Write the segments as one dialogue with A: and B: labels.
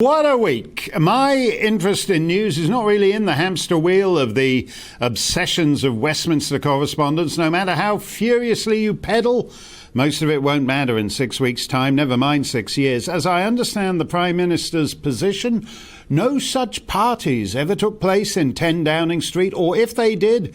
A: What a week. My interest in news is not really in the hamster wheel of the obsessions of Westminster correspondents. No matter how furiously you pedal, most of it won't matter in 6 weeks' time, never mind 6 years. As I understand the Prime Minister's position, no such parties ever took place in 10 Downing Street, or if they did,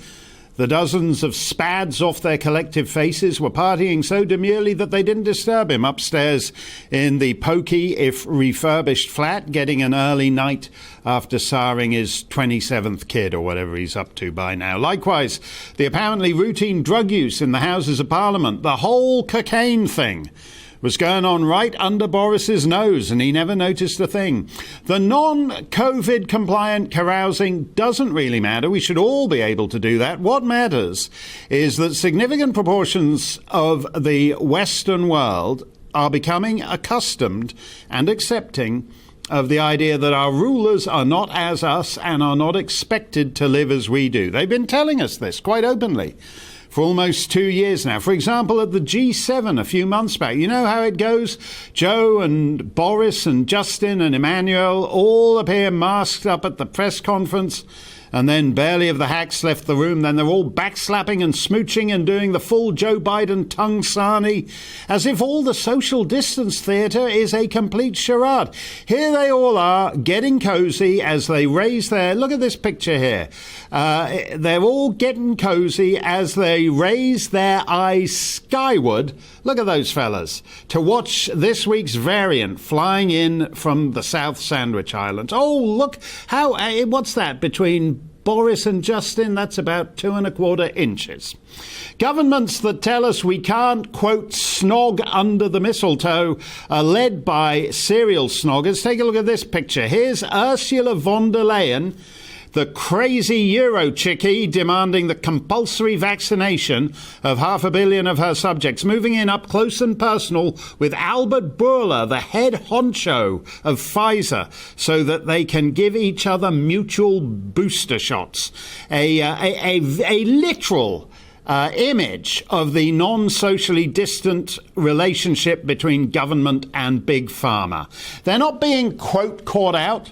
A: the dozens of spads off their collective faces were partying so demurely that they didn't disturb him upstairs in the pokey, if refurbished flat, getting an early night after siring his 27th kid or whatever he's up to by now. Likewise, the apparently routine drug use in the Houses of Parliament, the whole cocaine thing, was going on right under Boris's nose, and he never noticed a thing. The non-COVID compliant carousing doesn't really matter. We should all be able to do that. What matters is that significant proportions of the Western world are becoming accustomed and accepting of the idea that our rulers are not as us and are not expected to live as we do. They've been telling us this quite openly for almost 2 years now. For example, at the G7 a few months back, you know how it goes? Joe and Boris and Justin and Emmanuel all appear masked up at the press conference, and then barely have the hacks left the room, then they're all backslapping and smooching and doing the full Joe Biden tongue sarnie, as if all the social distance theatre is a complete charade. Here they all are, getting cosy as they raise their... Look at this picture here. They're all getting cosy as they raise their eyes skyward. Look at those fellas, to watch this week's variant flying in from the South Sandwich Islands. Oh, look, how... what's that, between Boris and Justin? That's about 2¼ inches. Governments that tell us we can't, quote, snog under the mistletoe are led by serial snoggers. Take a look at this picture. Here's Ursula von der Leyen, the crazy Euro chickie demanding the compulsory vaccination of 500 million of her subjects, moving in up close and personal with Albert Bourla, the head honcho of Pfizer, so that they can give each other mutual booster shots. A literal image of the non-socially distant relationship between government and big pharma. They're not being, quote, caught out.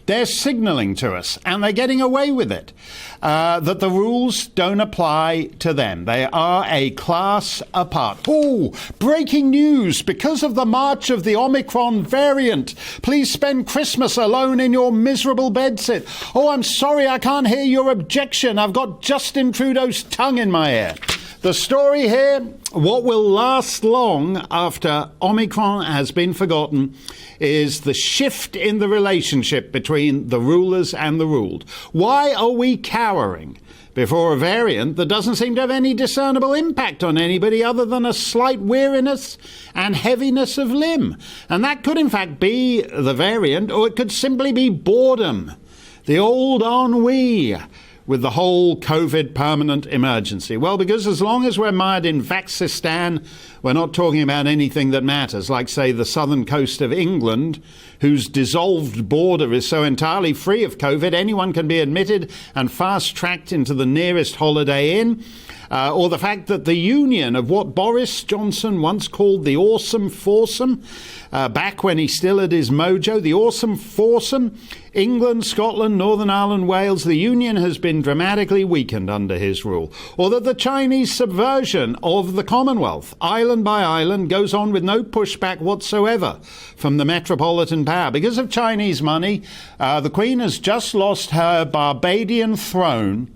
A: They're signalling to us, and they're getting away with it, that the rules don't apply to them. They are a class apart. Oh, breaking news. Because of the march of the Omicron variant, please spend Christmas alone in your miserable bedsit. Oh, I'm sorry, I can't hear your objection. I've got Justin Trudeau's tongue in my ear. The story here, what will last long after Omicron has been forgotten, is the shift in the relationship between the rulers and the ruled. Why are we cowering before a variant that doesn't seem to have any discernible impact on anybody other than a slight weariness and heaviness of limb? And that could in fact be the variant, or it could simply be boredom, the old ennui with the whole COVID permanent emergency. Well, because as long as we're mired in Vaxistan, we're not talking about anything that matters, like, say, the southern coast of England, whose dissolved border is so entirely free of COVID, anyone can be admitted and fast-tracked into the nearest Holiday Inn. Or the fact that the union of what Boris Johnson once called the awesome foursome, back when he still had his mojo, the awesome foursome, England, Scotland, Northern Ireland, Wales, the union has been dramatically weakened under his rule. Or that the Chinese subversion of the Commonwealth, island by island, goes on with no pushback whatsoever from the metropolitan power. Because of Chinese money, the Queen has just lost her Barbadian throne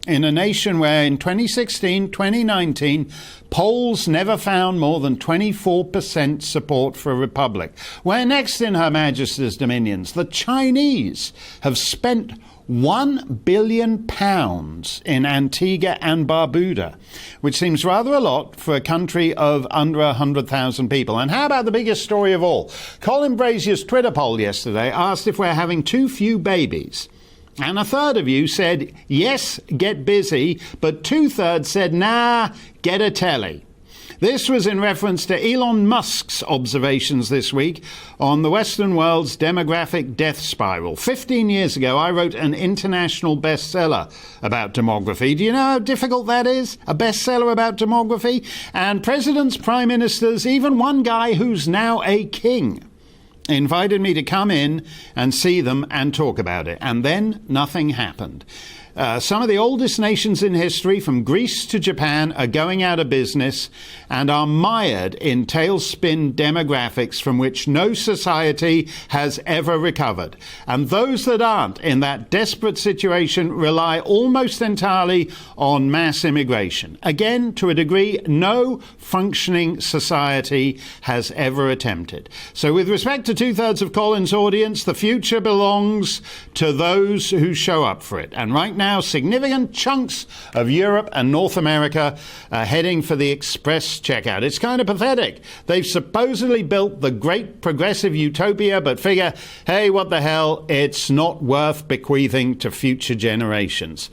A: in a nation where in 2016, 2019, polls never found more than 24% support for a republic. Where next in Her Majesty's dominions, the Chinese have spent £1 billion in Antigua and Barbuda, which seems rather a lot for a country of under 100,000 people. And how about the biggest story of all? Colin Brazier's Twitter poll yesterday asked if we're having too few babies. And a third of you said, yes, get busy, but 2/3 said, nah, get a telly. This was in reference to Elon Musk's observations this week on the Western world's demographic death spiral. 15 years ago, I wrote an international bestseller about demography. Do you know how difficult that is? A bestseller about demography? And presidents, prime ministers, even one guy who's now a king, invited me to come in and see them and talk about it. And then nothing happened. Some of the oldest nations in history, from Greece to Japan, are going out of business and are mired in tailspin demographics from which no society has ever recovered. And those that aren't in that desperate situation rely almost entirely on mass immigration. Again, to a degree, no functioning society has ever attempted. So with respect to two-thirds of Colin's audience, the future belongs to those who show up for it. And right now, significant chunks of Europe and North America are heading for the express checkout. It's kind of pathetic. They've supposedly built the great progressive utopia, but figure, hey, what the hell, it's not worth bequeathing to future generations.